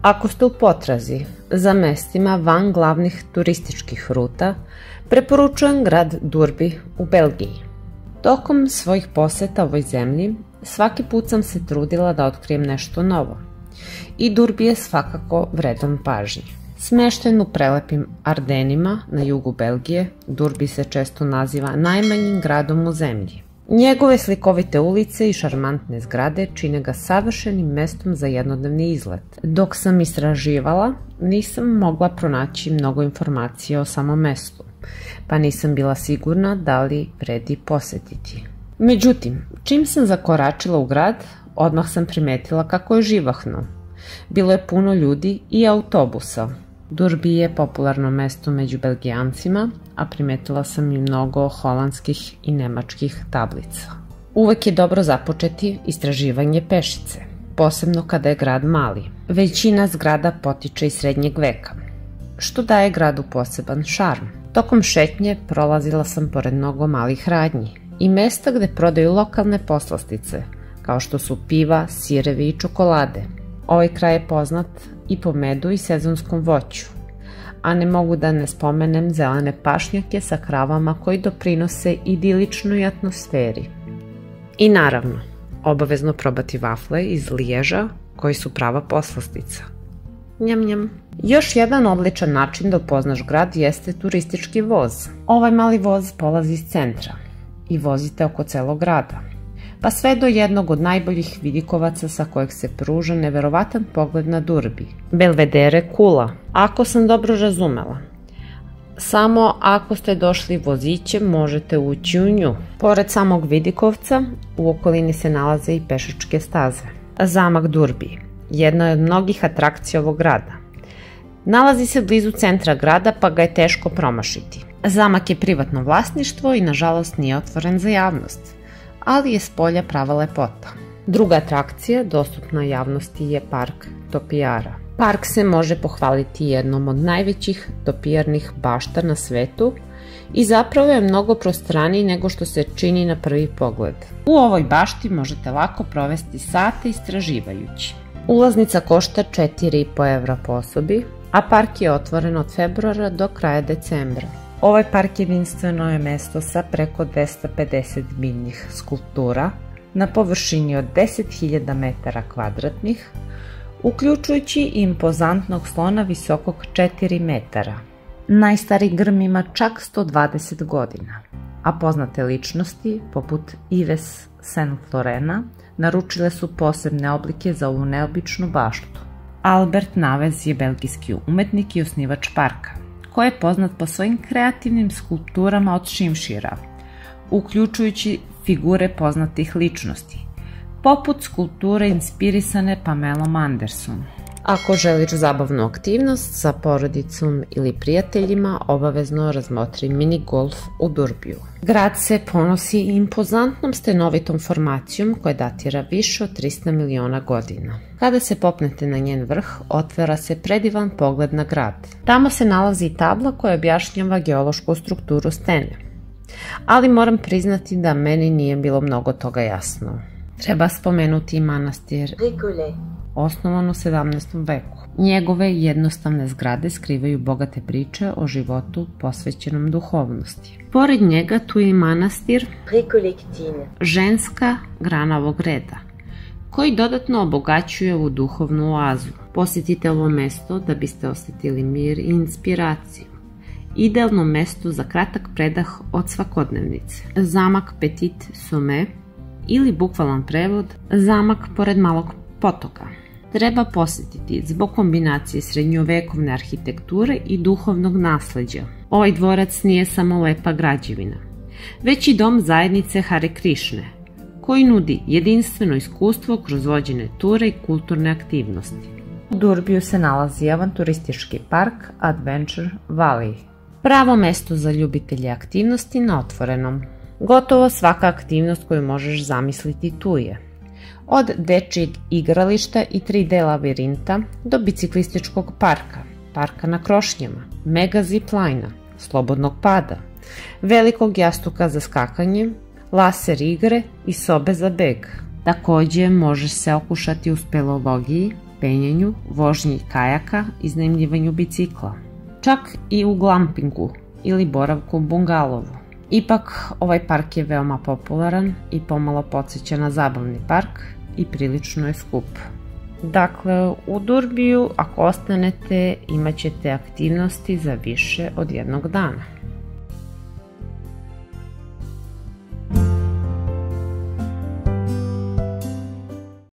Ako ste u potrazi za mestima van glavnih turističkih ruta, preporučujem grad Durbi u Belgiji. Tokom svojih poseta ovoj zemlji, svaki put sam se trudila da otkrijem nešto novo. I Durbi je svakako vredan pažnje. Smešten u prelepim Ardenima na jugu Belgije, Durbi se često naziva najmanjim gradom u zemlji. Njegove slikovite ulice i šarmantne zgrade čine ga savršenim mestom za jednodnevni izlet. Dok sam istraživala, nisam mogla pronaći mnogo informacija o samom mestu, pa nisam bila sigurna da li vredi posetiti. Međutim, čim sam zakoračila u grad, odmah sam primetila kako je živahno. Bilo je puno ljudi i autobusa. Durbi je popularno mesto među Belgijancima, a primetila sam i mnogo holandskih i nemačkih tablica. Uvek je dobro započeti istraživanje pešice, posebno kada je grad mali. Većina zgrada potiče iz srednjeg veka, što daje gradu poseban šarm. Tokom šetnje prolazila sam pored mnogo malih radnji i mesta gde prodaju lokalne poslastice, kao što su piva, sirevi i čokolade. Ovaj kraj je poznat i po medu i sezonskom voću, a ne mogu da ne spomenem zelene pašnjake sa kravama koji doprinose idiličnoj atmosferi. I naravno, obavezno probati vafle iz Liježa koji su prava poslastica. Njam njam. Još jedan odličan način da upoznaš grad jeste turistički voz. Ovaj mali voz polazi iz centra i vozite oko celog grada, pa sve do jednog od najboljih vidikovaca sa kojeg se pruža neverovatan pogled na Durbi, Belvedere Kula. Ako sam dobro razumela, samo ako ste došli vozićem možete ući u nju. Pored samog vidikovca, u okolini se nalaze i pešačke staze. Zamak Durbi, jedna je od mnogih atrakcija ovog grada. Nalazi se blizu centra grada, pa ga je teško promašiti. Zamak je privatno vlasništvo i nažalost nije otvoren za javnost, ali je spolja prava lepota. Druga atrakcija dostupna javnosti je park topijara. Park se može pohvaliti jednom od najvećih topijarnih bašta na svetu i zapravo je mnogo prostraniji nego što se čini na prvi pogled. U ovoj bašti možete lako provesti sate istraživajući. Ulaznica košta 4,5 evra po osobi, a park je otvoren od februara do kraja decembra. Ovaj park jedinstveno je mesto sa preko 250 biljnih skulptura na površini od 10.000 metara kvadratnih, uključujući i impozantnog slona visokog 4 metara. Najstariji grm ima čak 120 godina, a poznate ličnosti, poput Yves Saint Laurenta, naručile su posebne oblike za ovu neobičnu baštu. Albert Navez je belgijski umetnik i osnivač parka, koji je poznat po svojim kreativnim skulpturama od šimšira, uključujući figure poznatih ličnosti, poput skulpture inspirisane Pamelom Anderson. Ako želiš zabavnu aktivnost sa porodicom ili prijateljima, obavezno razmotri mini golf u Durbiju. Grad se ponosi impozantnom stenovitom formacijom koja datira više od 300 miliona godina. Kada se popnete na njen vrh, otvara se predivan pogled na grad. Tamo se nalazi i tabla koja objašnjava geološku strukturu stene. Ali moram priznati da meni nije bilo mnogo toga jasno. Treba spomenuti i manastir Récollet, osnovan u 17. veku. Njegove jednostavne zgrade skrivaju bogate priče o životu posvećenom duhovnosti. Pored njega tu je i manastir Récollectine, ženska grana ovog reda, koji dodatno obogaćuje ovu duhovnu oazu. Posjetite ovo mesto da biste osetili mir i inspiraciju. Idealno mesto za kratak predah od svakodnevnice. Zamak Petit Sommet ili bukvalan prevod zamak pored malog potoka. Treba posjetiti zbog kombinacije srednjovekovne arhitekture i duhovnog nasleđa. Ovaj dvorac nije samo lepa građevina, već i dom zajednice Hare Krišne, koji nudi jedinstveno iskustvo kroz vođene ture i kulturne aktivnosti. U Durbiju se nalazi avanturistički park Adventure Valley, pravo mesto za ljubitelje aktivnosti na otvorenom. Gotovo svaka aktivnost koju možeš zamisliti tu je. Od dečijeg igrališta i 3D labirinta do biciklističkog parka, parka na krošnjama, mega ziplajna, slobodnog pada, velikog jastuka za skakanje, laser igre i sobe za beg. Takođe možeš se okušati u speleologiji, penjenju, vožnji kajaka, iznajmljivanju bicikla. Čak i u glampingu ili boravku u bungalovu. Ipak, ovaj park je veoma popularan i pomalo podsjeća na zabavni park i prilično je skup. Dakle, u Durbiju ako ostanete imat ćete aktivnosti za više od jednog dana.